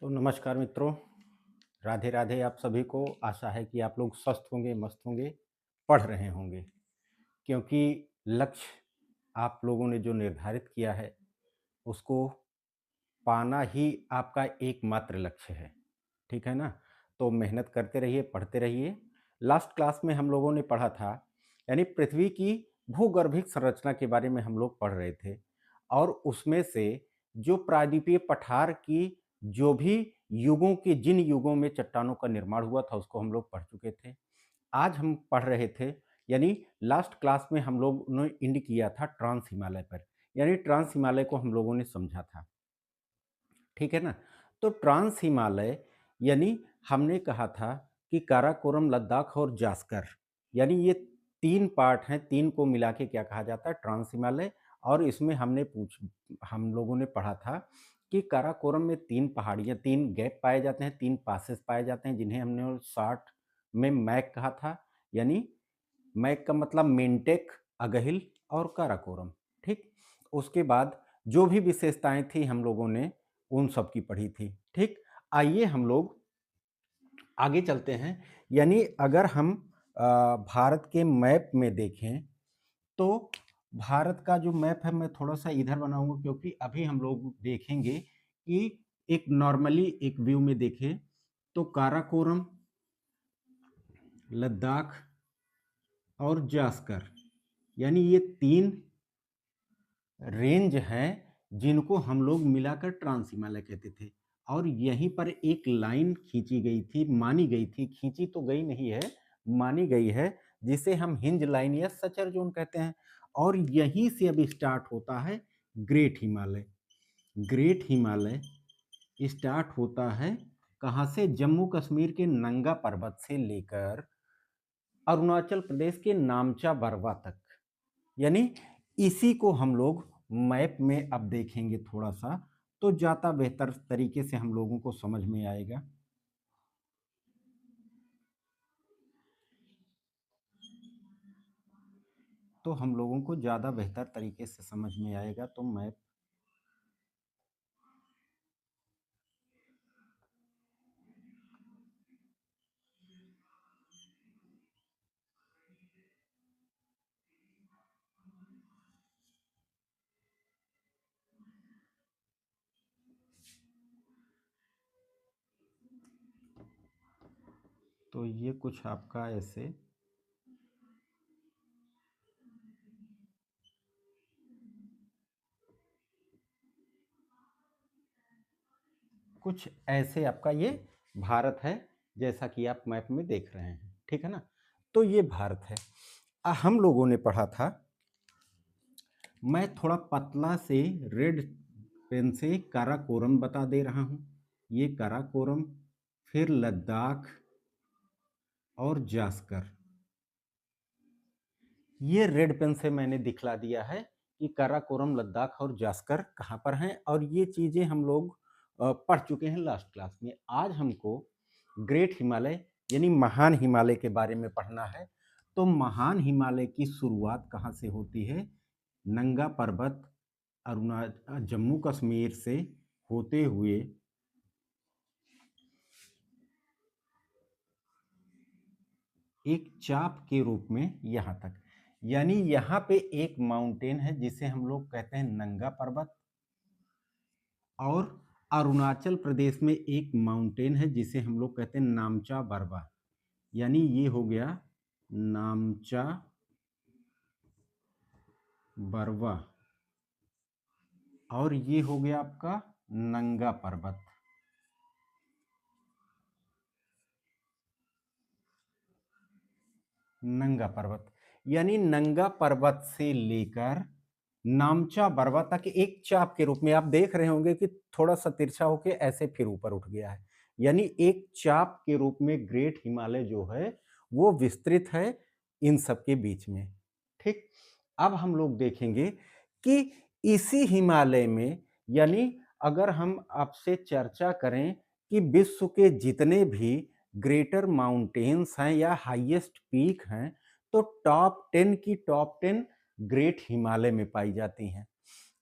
तो नमस्कार मित्रों, राधे राधे आप सभी को। आशा है कि आप लोग स्वस्थ होंगे, मस्त होंगे, पढ़ रहे होंगे, क्योंकि लक्ष्य आप लोगों ने जो निर्धारित किया है, उसको पाना ही आपका एकमात्र लक्ष्य है, ठीक है ना? तो मेहनत करते रहिए, पढ़ते रहिए। लास्ट क्लास में हम लोगों ने पढ़ा था, यानी पृथ्वी की भूगर्भिक संरचना के बारे में हम लोग पढ़ रहे थे और उसमें से जो प्रायद्वीपीय पठार की जो भी युगों के जिन युगों में चट्टानों का निर्माण हुआ था, उसको हम लोग पढ़ चुके थे। आज हम पढ़ रहे थे, यानी लास्ट क्लास में हम लोग ने एंड किया था ट्रांस हिमालय पर, यानी ट्रांस हिमालय को हम लोगों ने समझा था, ठीक है ना? तो ट्रांस हिमालय यानी हमने कहा था कि काराकोरम, लद्दाख और जास्कर, यानी ये 3 पार्ट हैं, 3 को मिला के क्या कहा जाता है? ट्रांस हिमालय। और इसमें हम लोगों ने पढ़ा था कि काराकोरम में 3 पहाड़ियाँ, 3 गैप पाए जाते हैं, 3 पासेस पाए जाते हैं, जिन्हें हमने शॉर्ट में मैक कहा था, यानी मैक का मतलब मेंटेक, अगहिल और काराकोरम, ठीक? उसके बाद जो भी विशेषताएँ थी हम लोगों ने उन सब की पढ़ी थी, ठीक? आइए हम लोग आगे चलते हैं, यानी अगर हम भारत के मैप में देखें, तो भारत का जो मैप है मैं थोड़ा-सा इधर बनाऊँगा, क्योंकि अभी हम लोग देखेंगे कि एक नॉर्मली एक व्यू में देखें, तो काराकोरम, लद्दाख और जास्कर, यानी ये 3 रेंज हैं जिनको हम लोग मिलाकर ट्रांस हिमालय कहते थे। और यहीं पर एक लाइन खींची गई थी, मानी गई थी, खींची तो गई नहीं है, मानी गई है, जिसे हम हिंज लाइन या सचर जोन कहते हैं। और यहीं से अब स्टार्ट होता है great Himalaya. Great Himalaya start होता है कहाँ से? जम्मू कश्मीर के नंगा पर्वत से लेकर अरुणाचल प्रदेश के नामचा बरवा तक, यानी इसी को हम लोग मैप में अब देखेंगे थोड़ा सा, तो ज़्यादा बेहतर तरीके से हम लोगों को समझ में आएगा। तो हम लोगों को ज़्यादा बेहतर तरीके से समझ में आएगा, तो मैप तो ये कुछ आपका ऐसे कुछ ऐसे आपका ये भारत है, जैसा कि आप मैप में देख रहे हैं, ठीक है ना? तो ये भारत है। हम लोगों ने पढ़ा था, मैं थोड़ा पतला से रेड पेन से काराकोरम बता दे रहा हूँ। ये काराकोरम, फिर लद्दाख और जास्कर। ये रेड पेन से मैंने दिखला दिया है कि काराकोरम, लद्दाख और जास्कर कहाँ पर हैं, और ये चीज़ें हम लोग पढ़ चुके हैं लास्ट क्लास में। आज हमको ग्रेट हिमालय यानी महान हिमालय के बारे में पढ़ना है। तो महान हिमालय की शुरुआत कहाँ से होती है? नंगा पर्वत जम्मू कश्मीर से होते हुए एक चाप के रूप में यहाँ तक, यानी यहाँ पे एक माउंटेन है जिसे हम लोग कहते हैं नंगा पर्वत, और अरुणाचल प्रदेश में एक माउंटेन है जिसे हम लोग कहते हैं नामचा बरवा, यानी ये हो गया नामचा बरवा, और ये हो गया आपका नंगा पर्वत। नंगा पर्वत, यानी नंगा पर्वत से लेकर नामचा बरवा तक एक चाप के रूप में आप देख रहे होंगे कि थोड़ा सा तिरछा होके ऐसे फिर ऊपर उठ गया है, यानी एक चाप के रूप में ग्रेट हिमालय जो है वो विस्तृत है इन सब के बीच में, ठीक? अब हम लोग देखेंगे कि इसी हिमालय में, यानी अगर हम आपसे चर्चा करें कि विश्व के जितने भी ग्रेटर माउंटेन्स हैं या हाईएस्ट पीक हैं, तो टॉप 10 की टॉप 10 ग्रेट हिमालय में पाई जाती हैं।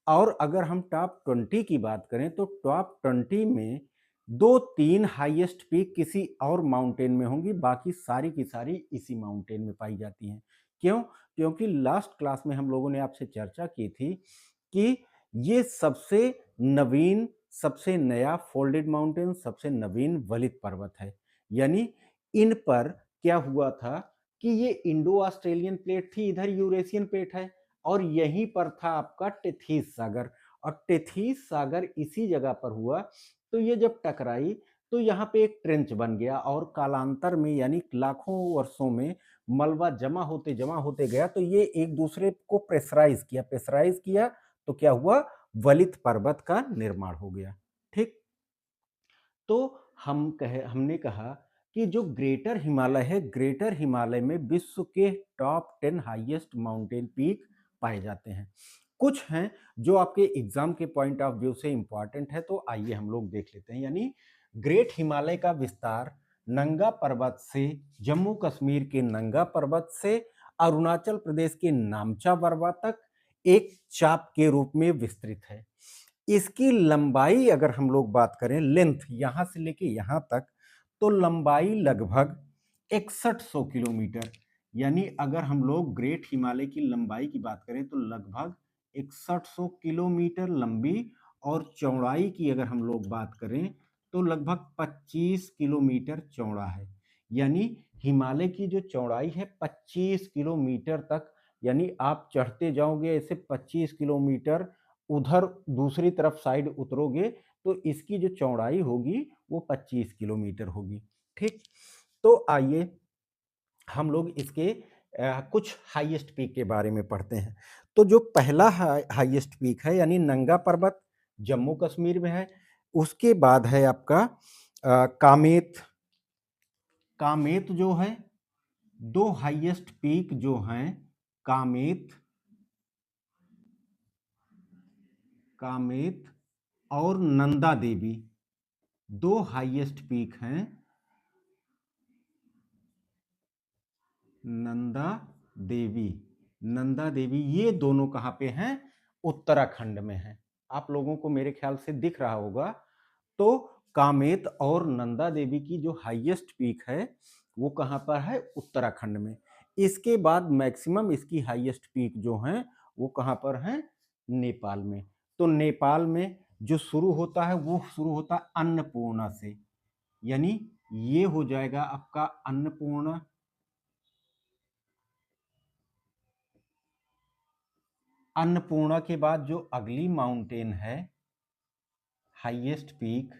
और अगर हम टॉप 20 की बात करें, तो टॉप 20 में 2-3 हाईएस्ट पीक किसी और माउंटेन में होंगी, बाकी सारी की सारी इसी माउंटेन में पाई जाती हैं। क्यों? क्योंकि लास्ट क्लास में हम लोगों ने आपसे चर्चा की थी कि ये सबसे नवीन, सबसे नया फोल्डेड माउंटेन, सबसे नवीन वलित पर्वत है। यानी इन पर क्या हुआ था कि ये इंडो ऑस्ट्रेलियन प्लेट थी, इधर यूरेशियन प्लेट है, और यहीं पर था आपका टेथीस सागर, और टेथीस सागर इसी जगह पर हुआ। तो ये जब टकराई तो यहाँ पे एक ट्रेंच बन गया, और कालांतर में यानी लाखों वर्षों में मलबा जमा होते गया, तो ये एक दूसरे को प्रेशराइज किया, तो क्या हुआ, वलित पर्वत का निर्माण हो गया। ठीक, तो हमने कहा कि जो ग्रेटर हिमालय है, ग्रेटर हिमालय में विश्व के टॉप 10 हाईएस्ट माउंटेन पीक पाए जाते हैं। कुछ हैं जो आपके एग्जाम के पॉइंट ऑफ व्यू से इंपॉर्टेंट है, तो आइए हम लोग देख लेते हैं। यानी ग्रेट हिमालय का विस्तार नंगा पर्वत से, जम्मू कश्मीर के नंगा पर्वत से अरुणाचल प्रदेश के नामचा पर्वत तक एक चाप के रूप में विस्तृत है। इसकी लंबाई अगर हम लोग बात करें, लेंथ यहां से लेके यहां तक, तो लंबाई लगभग 6100 किलोमीटर। यानी अगर हम लोग ग्रेट हिमालय की लंबाई की बात करें तो लगभग 6100 किलोमीटर लंबी, और चौड़ाई की अगर हम लोग बात करें तो लगभग 25 किलोमीटर चौड़ा है। यानी हिमालय की जो चौड़ाई है 25 किलोमीटर तक, यानी आप चढ़ते जाओगे ऐसे 25 किलोमीटर, उधर दूसरी तरफ साइड उतरोगे तो इसकी जो चौड़ाई होगी वो 25 किलोमीटर होगी। ठीक, तो आइए हम लोग इसके कुछ हाईएस्ट पीक के बारे में पढ़ते हैं। तो जो पहला हाईएस्ट पीक है यानी नंगा पर्वत, जम्मू कश्मीर में है। उसके बाद है आपका कामेत। कामेत जो है, दो हाईएस्ट पीक जो हैं, कामेत, कामेत और नंदा देवी, दो हाईएस्ट पीक हैं, नंदा देवी। नंदा देवी ये दोनों कहाँ पे हैं, उत्तराखंड में हैं। आप लोगों को मेरे ख्याल से दिख रहा होगा। तो कामेत और नंदा देवी की जो हाईएस्ट पीक है वो कहाँ पर है, उत्तराखंड में। इसके बाद मैक्सिमम इसकी हाईएस्ट पीक जो हैं वो कहाँ पर हैं, नेपाल में। तो नेपाल में जो शुरू होता है वो शुरू होता है अन्नपूर्णा से, यानी ये हो जाएगा आपका अन्नपूर्णा। अन्नपूर्णा के बाद जो अगली माउंटेन है हाईएस्ट पीक,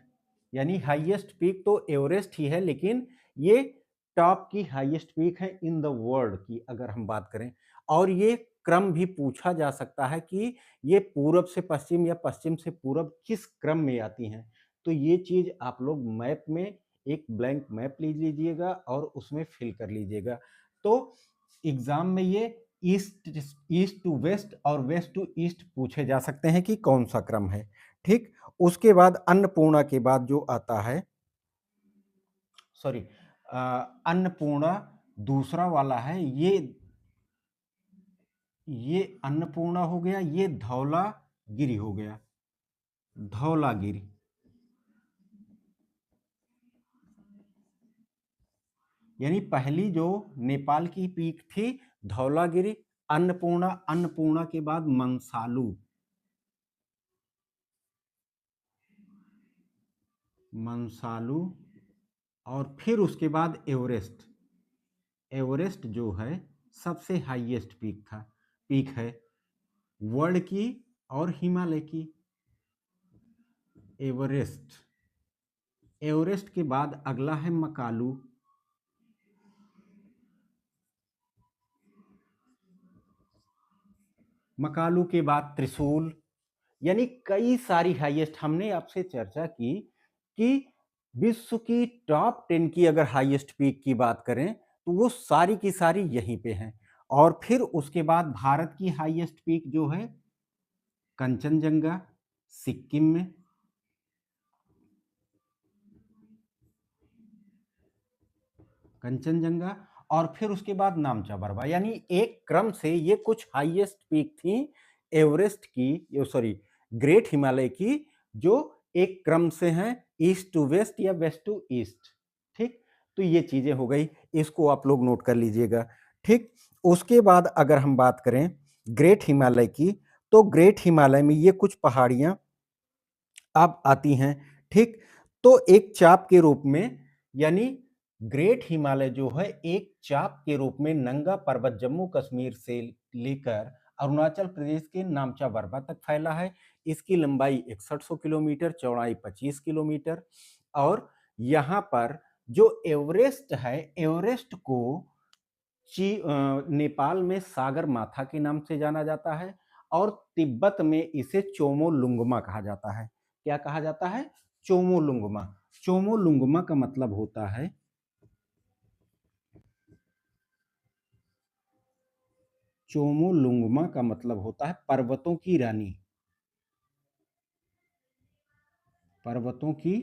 यानी हाईएस्ट पीक तो एवरेस्ट ही है, लेकिन ये टॉप की हाईएस्ट पीक है इन द वर्ल्ड की अगर हम बात करें। और ये क्रम भी पूछा जा सकता है कि ये पूरब से पश्चिम या पश्चिम से पूरब किस क्रम में आती हैं। तो ये चीज आप लोग मैप में एक ब्लैंक मैप ले लीजिएगा और उसमें फिल कर लीजिएगा। तो एग्जाम में ये ईस्ट ईस्ट टू वेस्ट और वेस्ट टू ईस्ट पूछे जा सकते हैं कि कौन सा क्रम है। ठीक, उसके बाद अन्नपूर्णा के बाद जो आता है, सॉरी, अन्नपूर्णा दूसरा वाला है, ये अन्नपूर्णा हो गया, ये धौलागिरी हो गया, धौलागिरी। यानी पहली जो नेपाल की पीक थी धौलागिरी, अन्नपूर्णा, अन्नपूर्णा के बाद मंसालू, मंसालू, और फिर उसके बाद एवरेस्ट। एवरेस्ट जो है सबसे हाईएस्ट पीक है वर्ल्ड की और हिमालय की। एवरेस्ट, एवरेस्ट के बाद अगला है मकालू, मकालू के बाद त्रिशूल। यानी कई सारी हाईएस्ट, हमने आपसे चर्चा की कि विश्व की टॉप 10 की अगर हाईएस्ट पीक की बात करें तो वो सारी की सारी यहीं पे हैं। और फिर उसके बाद भारत की हाईएस्ट पीक जो है कंचनजंगा, सिक्किम में। कंचनजंगा, और फिर उसके बाद नामचा बरवा। यानी एक क्रम से ये कुछ हाईएस्ट पीक थी एवरेस्ट की, सॉरी, ग्रेट हिमालय की, जो एक क्रम से हैं, ईस्ट टू वेस्ट या वेस्ट टू ईस्ट। ठीक, तो ये चीजें हो गई, इसको आप लोग नोट कर लीजिएगा। ठीक, उसके बाद अगर हम बात करें ग्रेट हिमालय की, तो ग्रेट हिमालय में ये कुछ पहाड़ियां अब आती हैं। ठीक, तो एक चाप के रूप में, यानी ग्रेट हिमालय जो है एक चाप के रूप में नंगा पर्वत जम्मू कश्मीर से लेकर अरुणाचल प्रदेश के नामचा बरवा तक फैला है। इसकी लंबाई 6100 किलोमीटर, चौड़ाई 25 किलोमीटर। और यहाँ पर जो एवरेस्ट है, एवरेस्ट को नेपाल में सागर माथा के नाम से जाना जाता है, और तिब्बत में इसे चोमोलुंगमा कहा जाता है। क्या कहा जाता है? चोमोलुंगमा। चोमोलुंगमा का मतलब होता है, चोमोलुंगमा का मतलब होता है पर्वतों की रानी। पर्वतों की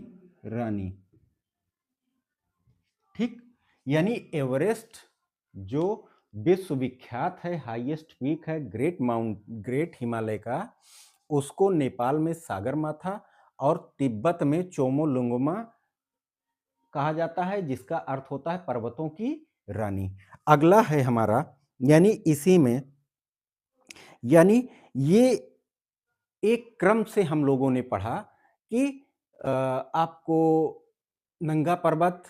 रानी। ठीक, यानी एवरेस्ट जो विश्वविख्यात है, हाईएस्ट पीक है, ग्रेट हिमालय का, उसको नेपाल में सागरमाथा और तिब्बत में चोमोलुंगमा कहा जाता है, जिसका अर्थ होता है पर्वतों की रानी। अगला है हमारा, यानी इसी में, यानी ये एक क्रम से हम लोगों ने पढ़ा कि आपको नंगा पर्वत,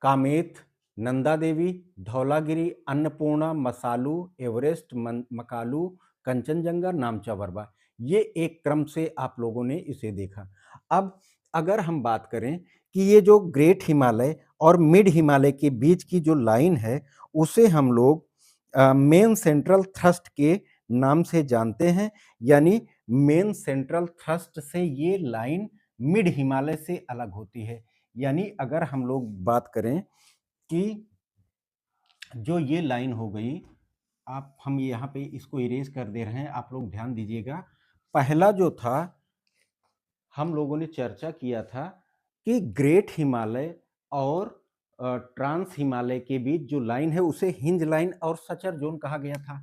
कामेत, नंदा देवी, धौलागिरी, अन्नपूर्णा, मसालू, एवरेस्ट, मकालू, कंचनजंगा, नामचा बरवा, ये एक क्रम से आप लोगों ने इसे देखा। अब अगर हम बात करें कि ये जो ग्रेट हिमालय और मिड हिमालय के बीच की जो लाइन है, उसे हम लोग मेन सेंट्रल थ्रस्ट के नाम से जानते हैं। यानी मेन सेंट्रल थ्रस्ट से ये लाइन मिड हिमालय से अलग होती है। यानी अगर हम लोग बात करें कि जो ये लाइन हो गई, आप हम यहाँ पे इसको इरेज कर दे रहे हैं, आप लोग ध्यान दीजिएगा। पहला जो था, हम लोगों ने चर्चा किया था कि ग्रेट हिमालय और ट्रांस हिमालय के बीच जो लाइन है उसे हिंज लाइन और सचर जोन कहा गया था।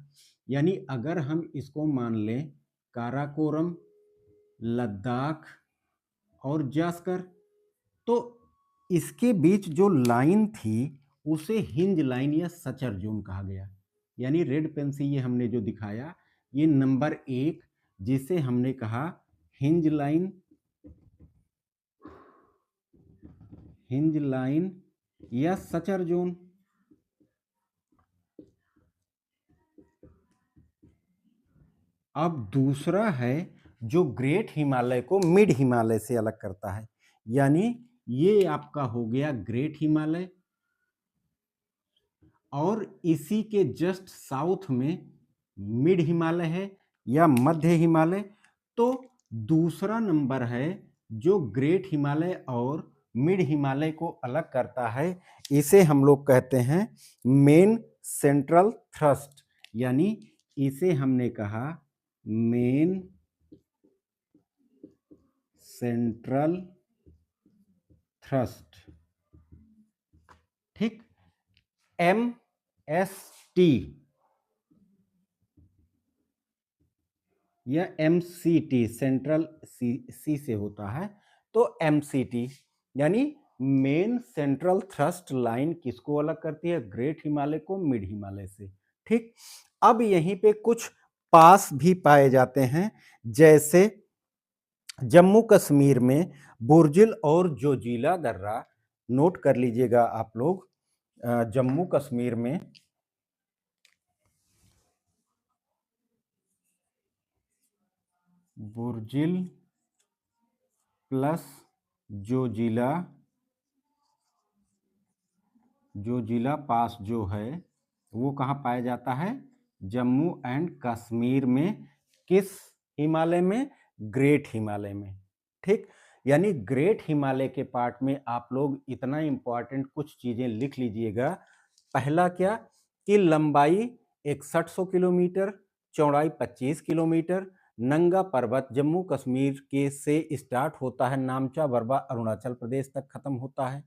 यानी अगर हम इसको मान लें काराकोरम, लद्दाख और जास्कर, तो इसके बीच जो लाइन थी उसे हिंज लाइन या सचर जोन कहा गया। यानी रेड पेन से ये हमने जो दिखाया, ये नंबर 1, जिसे हमने कहा हिंज लाइन, हिंज लाइन या सचर जोन। अब दूसरा है जो ग्रेट हिमालय को मिड हिमालय से अलग करता है, यानी ये आपका हो गया ग्रेट हिमालय, और इसी के जस्ट साउथ में मिड हिमालय है या मध्य हिमालय। तो दूसरा नंबर है जो ग्रेट हिमालय और मिड हिमालय को अलग करता है, इसे हम लोग कहते हैं मेन सेंट्रल थ्रस्ट। यानी इसे हमने कहा मेन सेंट्रल थ्रस्ट। ठीक, MST या MCT, सेंट्रल सी से होता है, तो MCT यानी मेन सेंट्रल थ्रस्ट लाइन किसको अलग करती है? ग्रेट हिमालय को मिड हिमालय से। ठीक, अब यहीं पे कुछ पास भी पाए जाते हैं, जैसे जम्मू कश्मीर में बुर्जिल और जोजिला दर्रा। नोट कर लीजिएगा आप लोग, जम्मू कश्मीर में बुर्जिल प्लस जोजिला, जोजिला पास जो है वो कहाँ पाया जाता है? जम्मू एंड कश्मीर में। किस हिमालय में? ग्रेट हिमालय में। ठीक, यानी ग्रेट हिमालय के पार्ट में आप लोग इतना इंपॉर्टेंट कुछ चीजें लिख लीजिएगा। पहला क्या कि लंबाई 6100 किलोमीटर, चौड़ाई 25 किलोमीटर, नंगा पर्वत जम्मू कश्मीर के से स्टार्ट होता है, नामचा बरवा अरुणाचल प्रदेश तक खत्म होता है।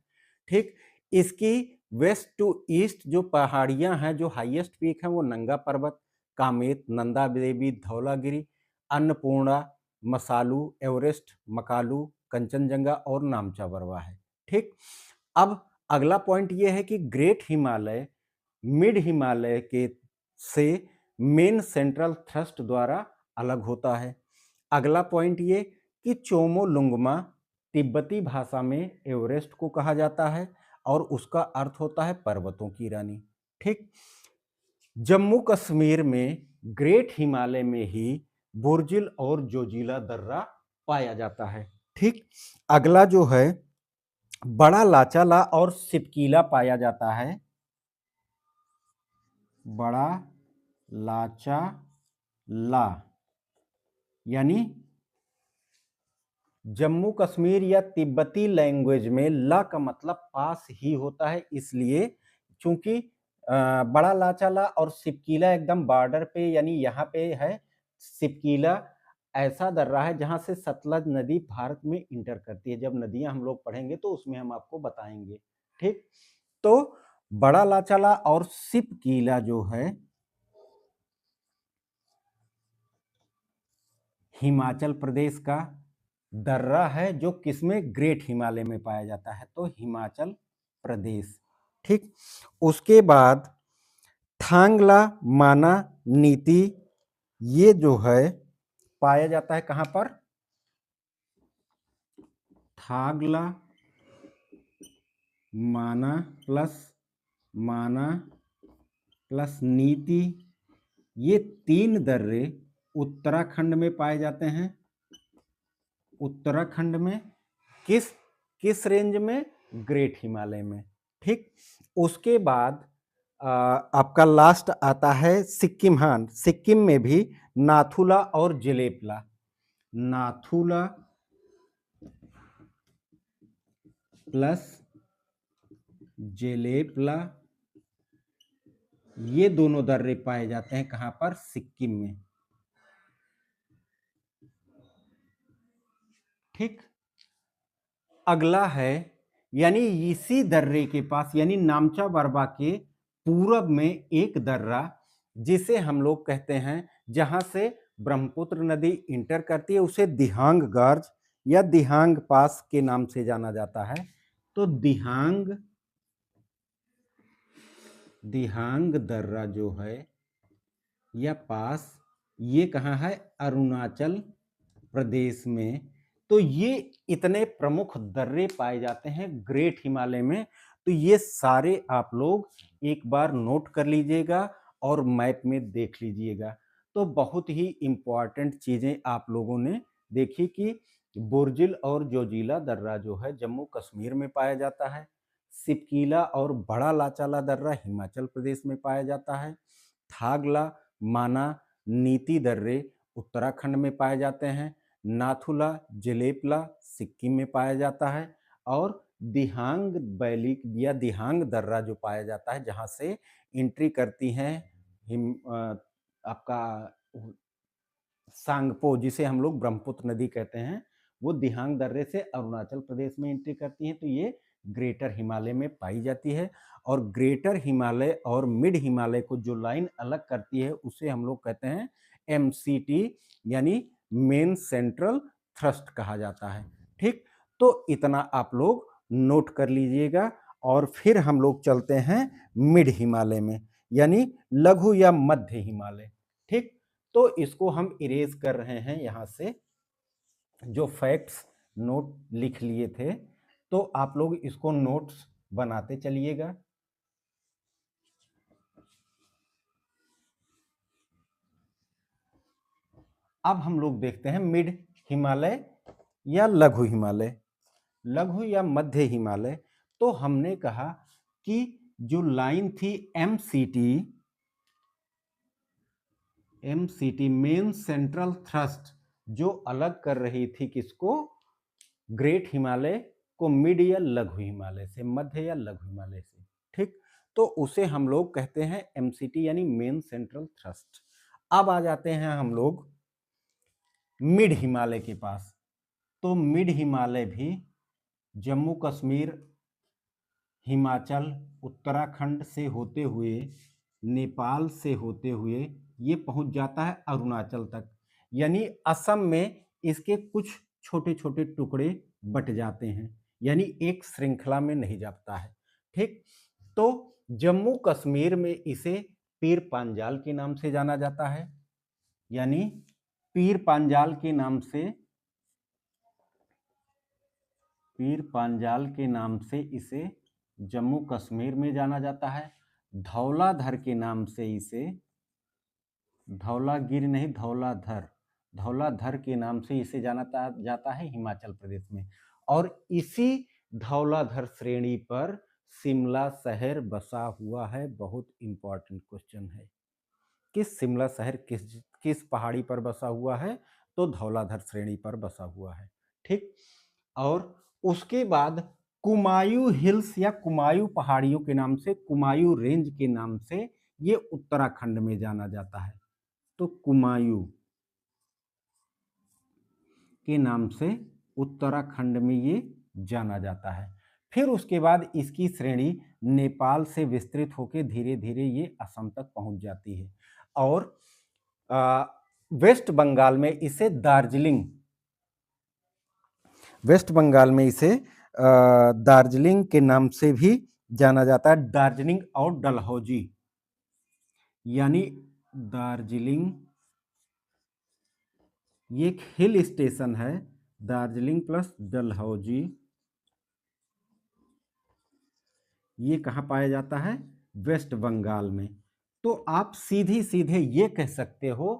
ठीक, इसकी वेस्ट टू ईस्ट जो पहाड़ियां हैं, जो हाईएस्ट पीक है वो नंगा पर्वत, कामेत, नंदा देवी, धौलागिरी, अन्नपूर्णा, मसालू, एवरेस्ट, मकालू, कंचनजंगा और नामचा बरवा है। ठीक, अब अगला पॉइंट ये है कि ग्रेट हिमालय मिड हिमालय के से मेन सेंट्रल थ्रस्ट द्वारा अलग होता है। अगला पॉइंट ये कि चोमोलुंगमा तिब्बती भाषा में एवरेस्ट को कहा जाता है और उसका अर्थ होता है पर्वतों की रानी। ठीक, जम्मू कश्मीर में ग्रेट हिमालय में ही बुर्जिल और जोजिला दर्रा पाया जाता है। ठीक, अगला जो है बड़ा लाचाला और सिपकीला पाया जाता है। बड़ा लाचा ला यानी जम्मू कश्मीर या तिब्बती लैंग्वेज में ला का मतलब पास ही होता है, इसलिए चूंकि बड़ा लाचाला और सिपकीला एकदम बॉर्डर पे यानी यहाँ पे है। सिपकीला ऐसा दर्रा है जहां से सतलज नदी भारत में इंटर करती है। जब नदियां हम लोग पढ़ेंगे तो उसमें हम आपको बताएंगे। ठीक, तो बड़ा लाचाला और सिपकीला जो है हिमाचल प्रदेश का दर्रा है जो किसमें ग्रेट हिमालय में पाया जाता है, तो हिमाचल प्रदेश। ठीक, उसके बाद थांगला माना नीति ये जो है पाया जाता है कहां पर, थागला माना प्लस नीति, ये तीन दर्रे उत्तराखंड में पाए जाते हैं। उत्तराखंड में किस किस रेंज में, ग्रेट हिमालय में। ठीक, उसके बाद आपका लास्ट आता है सिक्किम। हाँ, सिक्किम में भी नाथुला और जेलेपला, नाथुला प्लस जेलेपला, ये दोनों दर्रे पाए जाते हैं कहां पर, सिक्किम में। ठीक, अगला है यानी इसी दर्रे के पास यानी नामचा बरवा के पूरब में एक दर्रा जिसे हम लोग कहते हैं, जहां से ब्रह्मपुत्र नदी इंटर करती है, उसे दिहांग गार्ज या दिहांग पास के नाम से जाना जाता है। तो दिहांग दर्रा जो है या पास, ये कहाँ है, अरुणाचल प्रदेश में। तो ये इतने प्रमुख दर्रे पाए जाते हैं ग्रेट हिमालय में। तो ये सारे आप लोग एक बार नोट कर लीजिएगा और मैप में देख लीजिएगा। तो बहुत ही इंपॉर्टेंट चीजें आप लोगों ने देखी कि बुर्जिल और जोजिला दर्रा जो है जम्मू कश्मीर में पाया जाता है। सिपकीला और बड़ा लाचाला दर्रा हिमाचल प्रदेश में पाया जाता है। थागला माना नीति दर्रे उत्तराखंड में पाए जाते हैं। नाथुला जेलेपला सिक्किम में पाया जाता है। और दिहांग वैली या दिहांग दर्रा जो पाया जाता है, जहां से एंट्री करती हैं आपका सांगपो, जिसे हम लोग ब्रह्मपुत्र नदी कहते हैं, वो दिहांग दर्रे से अरुणाचल प्रदेश में एंट्री करती हैं। तो ये ग्रेटर हिमालय में पाई जाती है। और ग्रेटर हिमालय और मिड हिमालय को जो लाइन अलग करती है उसे हम लोग कहते हैं MCT यानी मेन सेंट्रल थ्रस्ट कहा जाता है। ठीक, तो इतना आप लोग नोट कर लीजिएगा। और फिर हम लोग चलते हैं मिड हिमालय में यानी लघु या मध्य हिमालय। ठीक, तो इसको हम इरेज कर रहे हैं यहां से, जो फैक्ट्स नोट लिख लिए थे, तो आप लोग इसको नोट्स बनाते चलिएगा। अब हम लोग देखते हैं मिड हिमालय या लघु हिमालय, लघु या मध्य हिमालय। तो हमने कहा कि जो लाइन थी MCT मेन सेंट्रल थ्रस्ट, जो अलग कर रही थी किसको, ग्रेट हिमालय को मिड या लघु हिमालय से, मध्य या लघु हिमालय से। ठीक, तो उसे हम लोग कहते हैं MCT यानी मेन सेंट्रल थ्रस्ट। अब आ जाते हैं हम लोग मिड हिमालय के पास। तो मिड हिमालय भी जम्मू कश्मीर, हिमाचल, उत्तराखंड से होते हुए, नेपाल से होते हुए ये पहुंच जाता है अरुणाचल तक। यानी असम में इसके कुछ छोटे छोटे टुकड़े बट जाते हैं, यानी एक श्रृंखला में नहीं जाता है। ठीक, तो जम्मू कश्मीर में इसे पीर पांजाल के नाम से जाना जाता है, यानी पीर पांजाल के नाम से, पीर पांजाल के नाम से इसे जम्मू कश्मीर में जाना जाता है। धौलाधर के नाम से इसे, धौलागिर नहीं धौलाधर, धौलाधर के नाम से इसे जाना जाता है हिमाचल प्रदेश में। और इसी धौलाधर श्रेणी पर शिमला शहर बसा हुआ है। बहुत इंपॉर्टेंट क्वेश्चन है कि शिमला शहर किस किस पहाड़ी पर बसा हुआ है, तो धौलाधर श्रेणी पर बसा हुआ है। ठीक, और उसके बाद कुमायूं हिल्स या कुमायूं पहाड़ियों के नाम से, कुमायूं रेंज के नाम से ये उत्तराखंड में जाना जाता है। तो कुमायूं के नाम से उत्तराखंड में ये जाना जाता है। फिर उसके बाद इसकी श्रेणी नेपाल से विस्तृत होकर धीरे धीरे ये असम तक पहुंच जाती है। और वेस्ट बंगाल में इसे दार्जिलिंग, वेस्ट बंगाल में इसे दार्जिलिंग के नाम से भी जाना जाता है। दार्जिलिंग और डलहौजी, यानी दार्जिलिंग ये एक हिल स्टेशन है, दार्जिलिंग प्लस डलहौजी, ये कहाँ पाया जाता है? वेस्ट बंगाल में। तो आप सीधी सीधे ये कह सकते हो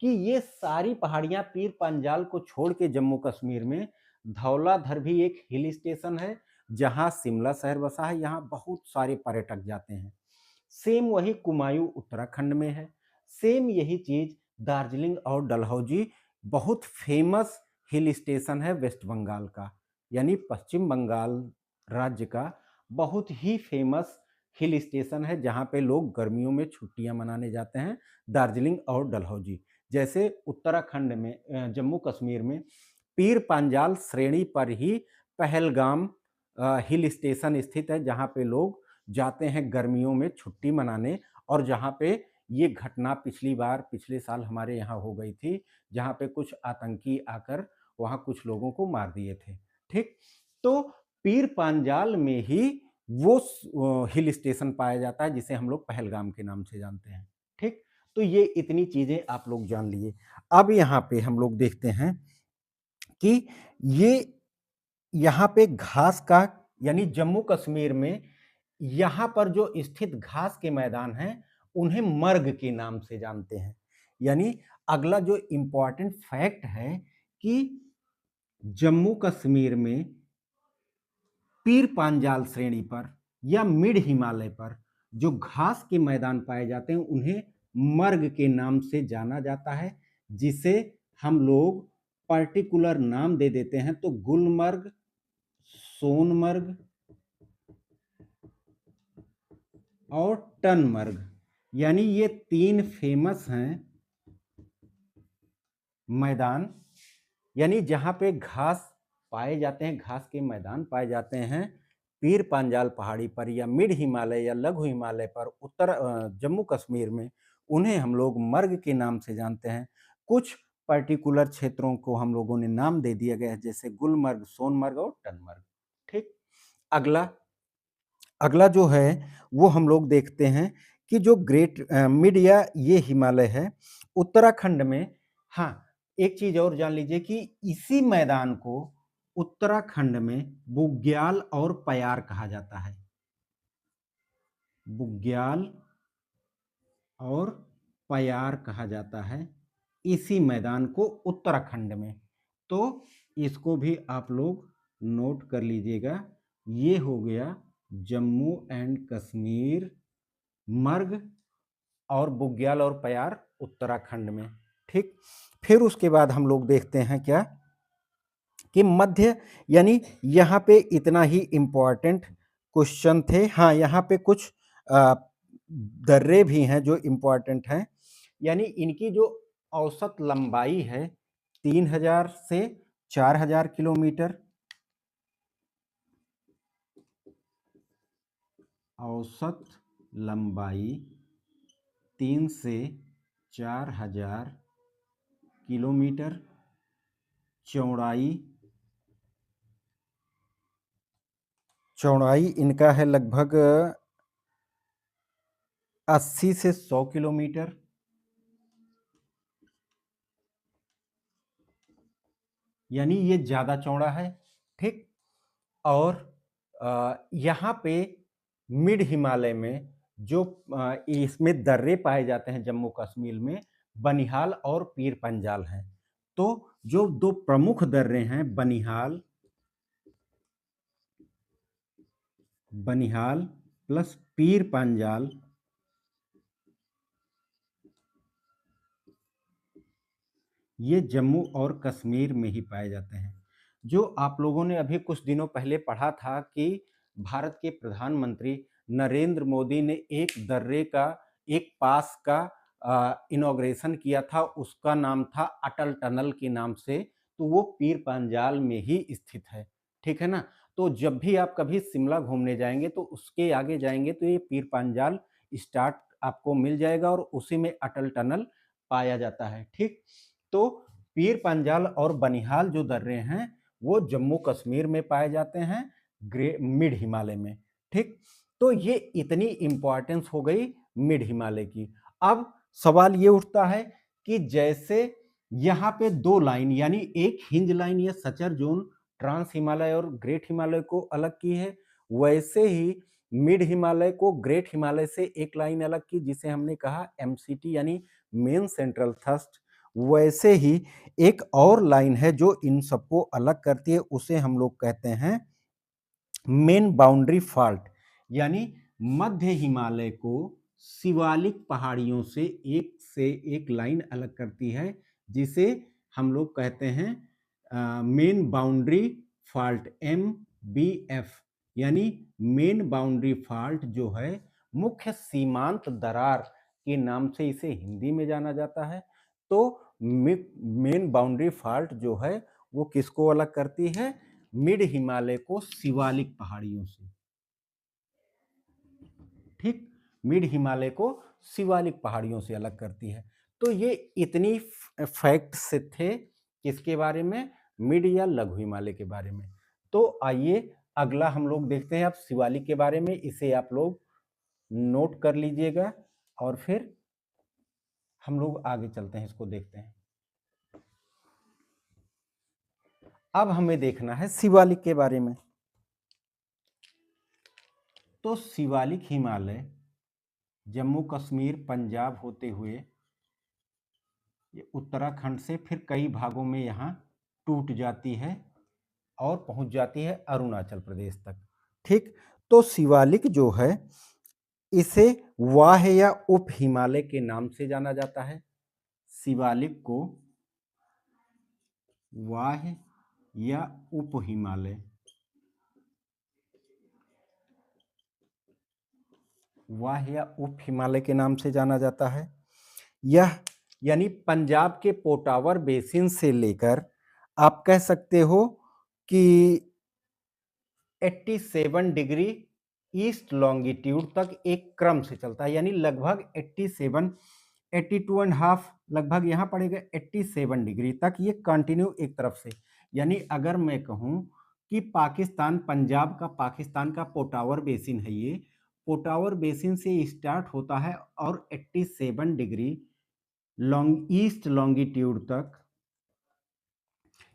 कि ये सारी पहाड़ियां पीर पांजाल को छोड़ के जम्मू कश्मीर में, धौलाधर भी एक हिल स्टेशन है जहां शिमला शहर बसा है, यहाँ बहुत सारे पर्यटक जाते हैं। सेम वही कुमायूं उत्तराखंड में है। सेम यही चीज दार्जिलिंग और डलहौजी बहुत फेमस हिल स्टेशन है वेस्ट बंगाल का, यानी पश्चिम बंगाल राज्य का बहुत ही फेमस हिल स्टेशन है जहां पे लोग गर्मियों में छुट्टियां मनाने जाते हैं, दार्जिलिंग और डलहौजी। जैसे उत्तराखंड में, जम्मू कश्मीर में पीर पांजाल श्रेणी पर ही पहलगाम हिल स्टेशन स्थित है जहां पे लोग जाते हैं गर्मियों में छुट्टी मनाने, और जहां पे ये घटना पिछले साल हमारे यहाँ हो गई थी, जहां पे कुछ आतंकी आकर वहां कुछ लोगों को मार दिए थे। ठीक, तो पीर पांजाल में ही वो हिल स्टेशन पाया जाता है जिसे हम लोग पहलगाम के नाम से जानते हैं। ठीक, तो ये इतनी चीजें आप लोग जान लिए। अब यहाँ पे हम लोग देखते हैं कि ये यहाँ पे घास का, यानी जम्मू कश्मीर में यहाँ पर जो स्थित घास के मैदान हैं उन्हें मर्ग के नाम से जानते हैं। यानी अगला जो इंपॉर्टेंट फैक्ट है कि जम्मू कश्मीर में पीर पांजाल श्रेणी पर या मिड हिमालय पर जो घास के मैदान पाए जाते हैं उन्हें मर्ग के नाम से जाना जाता है, जिसे हम लोग पर्टिकुलर नाम दे देते हैं। तो गुलमर्ग, सोनमर्ग और टनमर्ग, यानी ये 3 फेमस हैं मैदान, यानी जहां पे घास पाए जाते हैं, घास के मैदान पाए जाते हैं पीर पांजाल पहाड़ी पर या मिड हिमालय या लघु हिमालय पर जम्मू कश्मीर में, उन्हें हम लोग मर्ग के नाम से जानते हैं। कुछ पर्टिकुलर क्षेत्रों को हम लोगों ने नाम दे दिया गया है, जैसे गुलमर्ग, सोनमर्ग और टनमर्ग। ठीक, अगला अगला जो है वो हम लोग देखते हैं कि जो ग्रेट मिड या ये हिमालय है उत्तराखंड में। हाँ, एक चीज और जान लीजिए कि इसी मैदान को उत्तराखंड में बुग्याल और पयार कहा जाता है। बुग्याल और पयार कहा जाता है इसी मैदान को उत्तराखंड में। तो इसको भी आप लोग नोट कर लीजिएगा। ये हो गया जम्मू एंड कश्मीर, मर्ग और बुग्याल और पयार उत्तराखंड में। ठीक, फिर उसके बाद हम लोग देखते हैं क्या कि मध्य, यानी यहाँ पे इतना ही इम्पोर्टेंट क्वेश्चन थे। हाँ, यहाँ पे कुछ दर्रे भी हैं जो इम्पोर्टेंट हैं, यानी इनकी जो औसत लंबाई है 3000 से 4000 किलोमीटर, औसत लंबाई 3 से 4000 किलोमीटर, चौड़ाई चौड़ाई इनका है लगभग 80 से 100 किलोमीटर। यानी ये ज़्यादा चौड़ा है, ठीक। और यहाँ पे मिड हिमालय में जो इसमें दर्रे पाए जाते हैं जम्मू कश्मीर में, बनिहाल और पीर पंजाल हैं। तो जो दो प्रमुख दर्रे हैं, बनिहाल प्लस पीर पंजाल, ये जम्मू और कश्मीर में ही पाए जाते हैं। जो आप लोगों ने अभी कुछ दिनों पहले पढ़ा था कि भारत के प्रधानमंत्री नरेंद्र मोदी ने एक दर्रे का, एक पास का इनॉग्रेशन किया था, उसका नाम था अटल टनल के नाम से। तो वो पीर पंजाल में ही स्थित है, ठीक है ना। तो जब भी आप कभी शिमला घूमने जाएंगे तो उसके आगे जाएंगे तो ये पीर पंजाल स्टार्ट आपको मिल जाएगा और उसी में अटल टनल पाया जाता है, ठीक। तो पीर पंजाल और बनिहाल जो दर्रे हैं वो जम्मू कश्मीर में पाए जाते हैं, मिड हिमालय में, ठीक। तो ये इतनी इंपॉर्टेंस हो गई मिड हिमालय की। अब सवाल ये उठता है कि जैसे यहाँ पे दो लाइन, यानी एक हिंज लाइन या सचर जोन ट्रांस हिमालय और ग्रेट हिमालय को अलग की है, वैसे ही मिड हिमालय को ग्रेट हिमालय से एक लाइन अलग की जिसे हमने कहा एमसीटी यानी मेन सेंट्रल थ्रस्ट। वैसे ही एक और लाइन है जो इन सबको अलग करती है, उसे हम लोग कहते हैं मेन बाउंड्री फॉल्ट। यानी मध्य हिमालय को शिवालिक पहाड़ियों से एक लाइन अलग करती है जिसे हम लोग कहते हैं मेन बाउंड्री फॉल्ट, MBF। यानी मेन बाउंड्री फॉल्ट जो है मुख्य सीमांत दरार के नाम से इसे हिंदी में जाना जाता है। तो मेन बाउंड्री फॉल्ट जो है वो किसको अलग करती है? मिड हिमालय को शिवालिक पहाड़ियों से, ठीक। मिड हिमालय को शिवालिक पहाड़ियों से अलग करती है। तो ये इतनी फैक्ट्स थे किसके बारे में? मिड या लघु हिमालय के बारे में। तो आइए अगला हम लोग देखते हैं अब शिवालिक के बारे में। इसे आप लोग नोट कर लीजिएगा और फिर हम लोग आगे चलते हैं, इसको देखते हैं। अब हमें देखना है शिवालिक के बारे में। तो शिवालिक हिमालय जम्मू कश्मीर पंजाब होते हुए ये उत्तराखंड से फिर कई भागों में यहाँ टूट जाती है और पहुंच जाती है अरुणाचल प्रदेश तक, ठीक। तो शिवालिक जो है इसे वाह या उप हिमालय के नाम से जाना जाता है। शिवालिक को वाह या उप हिमालय, वाह या उप हिमालय के नाम से जाना जाता है। यह यानी पंजाब के पोटावर बेसिन से लेकर आप कह सकते हो कि 87 डिग्री ईस्ट लॉन्गिट्यूड तक एक क्रम से चलता है। यानी लगभग 82.5 लगभग यहाँ पड़ेगा 87 डिग्री तक ये कंटिन्यू एक तरफ से। यानी अगर मैं कहूँ कि पाकिस्तान, पंजाब का पाकिस्तान का पोटावर बेसिन है, ये पोटावर बेसिन से स्टार्ट होता है और 87 डिग्री ईस्ट लॉन्गिट्यूड तक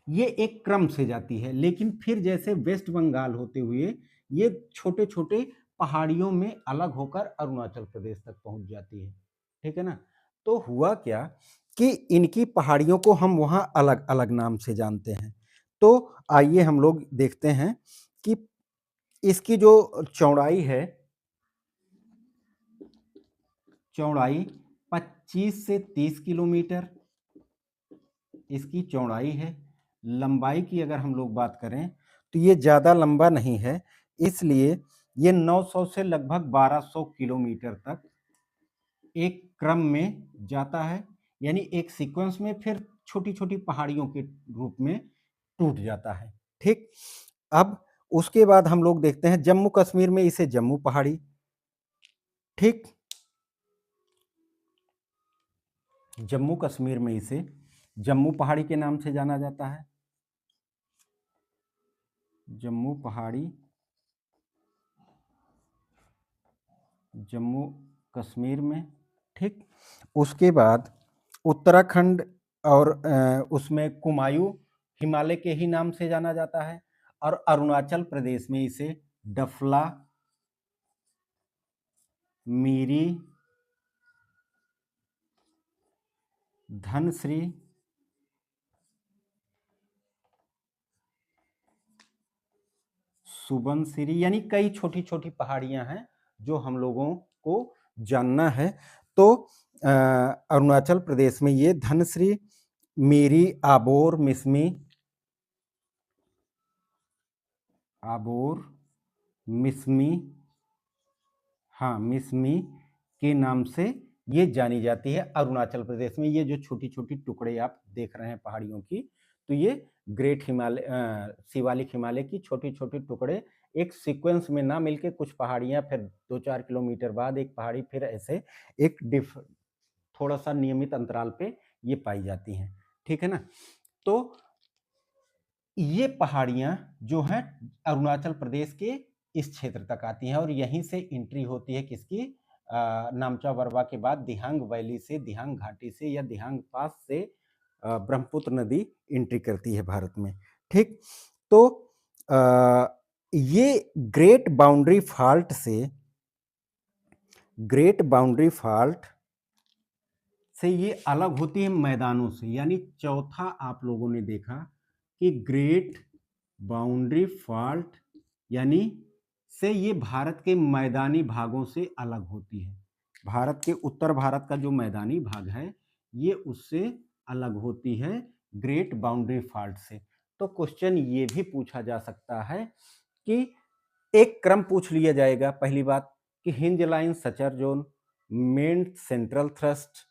ये एक क्रम से जाती है। लेकिन फिर जैसे वेस्ट बंगाल होते हुए ये छोटे छोटे पहाड़ियों में अलग होकर अरुणाचल प्रदेश तक पहुंच जाती है, ठीक है ना। तो हुआ क्या कि इनकी पहाड़ियों को हम वहां अलग अलग नाम से जानते हैं। तो आइए हम लोग देखते हैं कि इसकी जो चौड़ाई है, चौड़ाई 25 से 30 किलोमीटर इसकी चौड़ाई है। लंबाई की अगर हम लोग बात करें तो ये ज़्यादा लंबा नहीं है, इसलिए ये 900 से लगभग 1200 किलोमीटर तक एक क्रम में जाता है। यानी एक सीक्वेंस में फिर छोटी छोटी पहाड़ियों के रूप में टूट जाता है, ठीक। अब उसके बाद हम लोग देखते हैं जम्मू कश्मीर में इसे जम्मू पहाड़ी, ठीक। जम्मू कश्मीर में इसे जम्मू पहाड़ी के नाम से जाना जाता है, जम्मू पहाड़ी जम्मू कश्मीर में, ठीक। उसके बाद उत्तराखंड और उसमें कुमायूं हिमालय के ही नाम से जाना जाता है, और अरुणाचल प्रदेश में इसे डफला, मीरी, धनश्री, सुबनसिरी, यानी कई छोटी छोटी पहाड़ियां हैं जो हम लोगों को जानना है। तो अरुणाचल प्रदेश में ये धनश्री, मीरी, आबोर, मिसमी, आबोर, मिसमी, हाँ मिसमी के नाम से ये जानी जाती है अरुणाचल प्रदेश में। ये जो छोटी छोटी टुकड़े आप देख रहे हैं पहाड़ियों की, तो ये ग्रेट हिमालय, शिवालिक हिमालय की छोटी छोटी टुकड़े एक सीक्वेंस में ना मिलके कुछ पहाड़ियां, फिर 2-4 किलोमीटर बाद एक पहाड़ी, फिर ऐसे एक थोड़ा सा नियमित अंतराल पे ये पाई जाती हैं, ठीक है ना। तो ये पहाड़ियां जो हैं अरुणाचल प्रदेश के इस क्षेत्र तक आती हैं, और यहीं से एंट्री होती है किसकी, नामचा बरवा के बाद दिहांग वैली से, दिहांग घाटी से या दिहांग पास से ब्रह्मपुत्र नदी एंट्री करती है भारत में, ठीक। तो ये ग्रेट बाउंड्री फॉल्ट से ये अलग होती है मैदानों से। यानी चौथा आप लोगों ने देखा कि ग्रेट बाउंड्री फॉल्ट यानी से ये भारत के मैदानी भागों से अलग होती है। भारत के उत्तर भारत का जो मैदानी भाग है ये उससे अलग होती है ग्रेट बाउंड्री फॉल्ट से। तो क्वेश्चन ये भी पूछा जा सकता है कि एक क्रम पूछ लिया जाएगा। पहली बात कि hinge line, suture zone, main central thrust,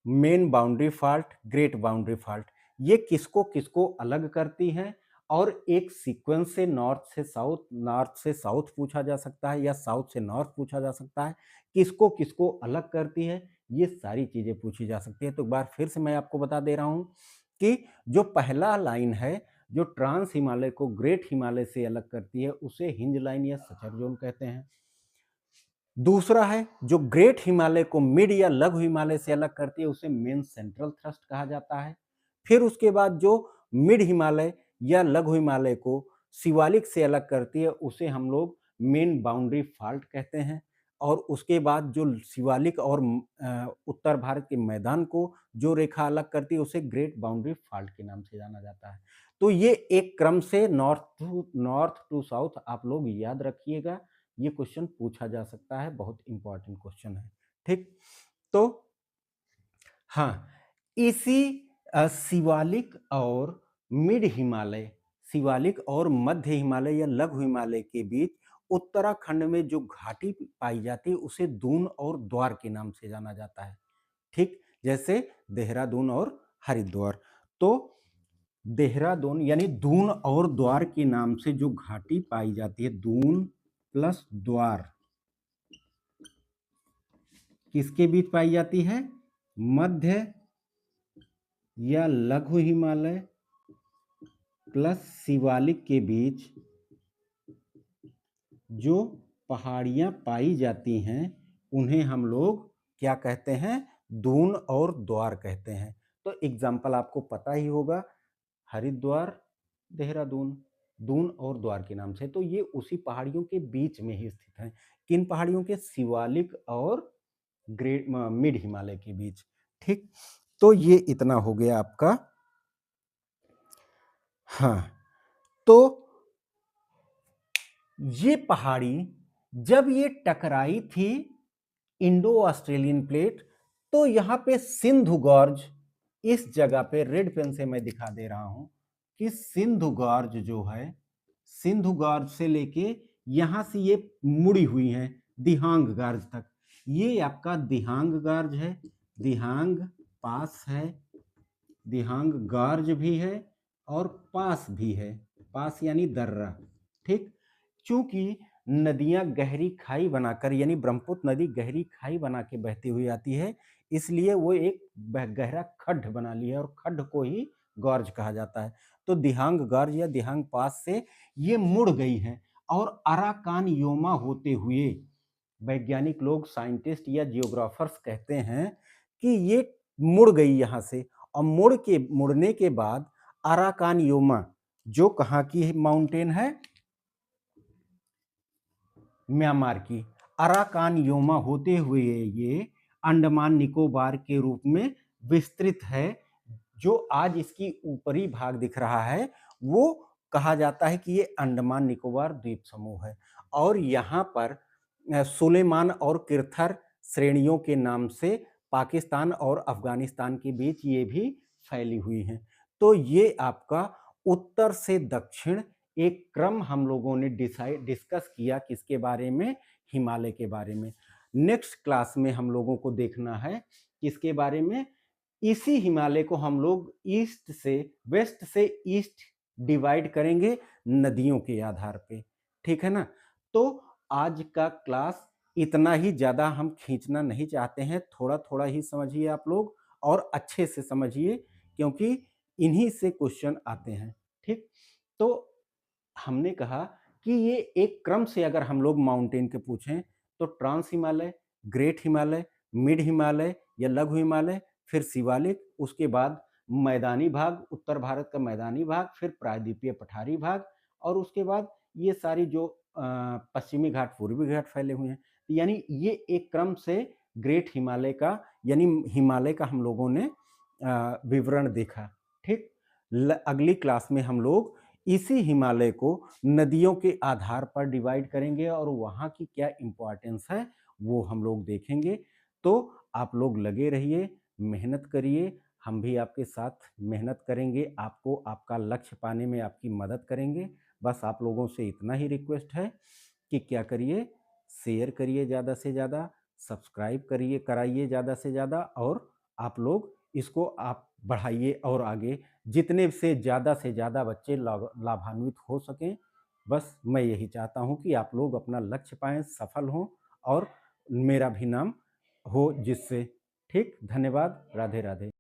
main boundary fault, great boundary fault, ये किसको किसको अलग करती हैं। और एक सीक्वेंस से नॉर्थ से साउथ पूछा जा सकता है या साउथ से नॉर्थ पूछा जा सकता है, किसको किसको अलग करती है, ये सारी चीजें पूछी जा सकती है। तो एक बार फिर से मैं आपको बता दे रहा हूं कि जो पहला लाइन है जो ट्रांस हिमालय को ग्रेट हिमालय से अलग करती है उसे हिंज लाइन या सचर जोन कहते हैं। दूसरा है जो ग्रेट हिमालय को मिड या लघु हिमालय से अलग करती है उसे मेन सेंट्रल थ्रस्ट कहा जाता है। फिर उसके बाद जो मिड हिमालय या लघु हिमालय को शिवालिक से अलग करती है उसे हम लोग मेन बाउंड्री फॉल्ट कहते हैं। और उसके बाद जो शिवालिक और उत्तर भारत के मैदान को जो रेखा अलग करती है उसे ग्रेट बाउंड्री फॉल्ट के नाम से जाना जाता है। तो ये एक क्रम से नॉर्थ टू साउथ आप लोग याद रखिएगा। ये क्वेश्चन पूछा जा सकता है, बहुत इंपॉर्टेंट क्वेश्चन है, ठीक। तो हाँ, इसी शिवालिक और मिड हिमालय, शिवालिक और मध्य हिमालय या लघु हिमालय के बीच उत्तराखंड में जो घाटी पाई जाती है उसे दून और द्वार के नाम से जाना जाता है, ठीक। जैसे देहरादून और हरिद्वार। तो देहरादून यानी दून और द्वार के नाम से जो घाटी पाई जाती है, दून प्लस द्वार, किसके बीच पाई जाती है, मध्य या लघु हिमालय प्लस शिवालिक के बीच जो पहाड़ियां पाई जाती हैं उन्हें हम लोग क्या कहते हैं, दून और द्वार कहते हैं। तो एग्जाम्पल आपको पता ही होगा, हरिद्वार, देहरादून, दून और द्वार के नाम से। तो ये उसी पहाड़ियों के बीच में ही स्थित हैं। किन पहाड़ियों के, शिवालिक और ग्रेट मिड हिमालय के बीच, ठीक। तो ये इतना हो गया आपका। हाँ, तो ये पहाड़ी जब ये टकराई थी इंडो ऑस्ट्रेलियन प्लेट, तो यहां पे सिंधु गॉर्ज, इस जगह पे रेड पेन से मैं दिखा दे रहा हूं कि सिंधु गॉर्ज जो है, सिंधु गॉर्ज से लेके यहां से ये मुड़ी हुई है दिहांग गॉर्ज तक। ये आपका दिहांग गॉर्ज है, दिहांग पास है, दिहांग गॉर्ज भी है और पास भी है, पास यानी दर्रा, ठीक। चूंकि नदियां गहरी खाई बनाकर, यानी ब्रह्मपुत्र नदी गहरी खाई बना के बहती हुई आती है, इसलिए वो एक गहरा खड्ड बना लिया है और खड्ड को ही गॉर्ज कहा जाता है। तो दिहांग गॉर्ज या दिहांग पास से ये मुड़ गई है और अराकान योमा होते हुए वैज्ञानिक लोग, साइंटिस्ट या जियोग्राफर्स कहते हैं कि ये मुड़ गई यहाँ से, और मुड़ने के बाद अराकानयोमा, जो कहाँ की माउंटेन है? म्यांमार की। अराकानयोमा होते हुए ये अंडमान निकोबार के रूप में विस्तृत है। जो आज इसकी ऊपरी भाग दिख रहा है, वो कहा जाता है कि ये अंडमान निकोबार द्वीप समूह है, और यहाँ पर सुलेमान और किर्थर श्रेणियों के नाम से पाकिस्तान और अफगानिस्तान के बीच ये भी फैली हुई हैं। तो ये आपका उत्तर से दक्षिण एक क्रम हम लोगों ने डिस्कस किया, किसके बारे में? हिमालय के बारे में। नेक्स्ट क्लास में हम लोगों को देखना है किसके बारे में? इसी हिमालय को हम लोग वेस्ट से ईस्ट डिवाइड करेंगे नदियों के आधार पे, ठीक है ना? तो आज का क्लास इतना ही, ज़्यादा हम खींचना नहीं चाहते हैं, थोड़ा थोड़ा ही समझिए आप लोग, और अच्छे से समझिए, क्योंकि इन्हीं से क्वेश्चन आते हैं, ठीक? तो हमने कहा कि ये एक क्रम से अगर हम लोग माउंटेन के पूछें, तो trans Himalaya, great Himalaya, mid Himalaya या लघु हिमालय, फिर शिवालिक, उसके बाद मैदानी भाग, उत्तर भारत का मैदानी भाग, फिर प्रायद्वीपीय पठारी भाग, और उसके बाद ये सारी जो पश्चिमी घाट, पूर्वी घाट फैले हुए हैं। यानी ये एक क्रम से ग्रेट हिमालय का, यानी हिमालय का हम लोगों ने विवरण देखा, ठीक? अगली क्लास में हम लोग इसी हिमालय को नदियों के आधार पर डिवाइड करेंगे, और वहाँ की क्या इम्पोर्टेंस है वो हम लोग देखेंगे। तो आप लोग लगे रहिए, मेहनत करिए, हम भी आपके साथ मेहनत करेंगे, आपको आपका लक्ष्य पाने में आपकी मदद करेंगे। बस आप लोगों से इतना ही रिक्वेस्ट है कि क्या करिए, शेयर करिए ज़्यादा से ज़्यादा, सब्सक्राइब करिए, कराइए ज़्यादा से ज़्यादा, और आप लोग इसको आप बढ़ाइए, और आगे जितने से ज़्यादा बच्चे लाभान्वित हो सकें। बस मैं यही चाहता हूँ कि आप लोग अपना लक्ष्य पाएँ, सफल हों, और मेरा भी नाम हो जिससे। ठीक, धन्यवाद, राधे राधे।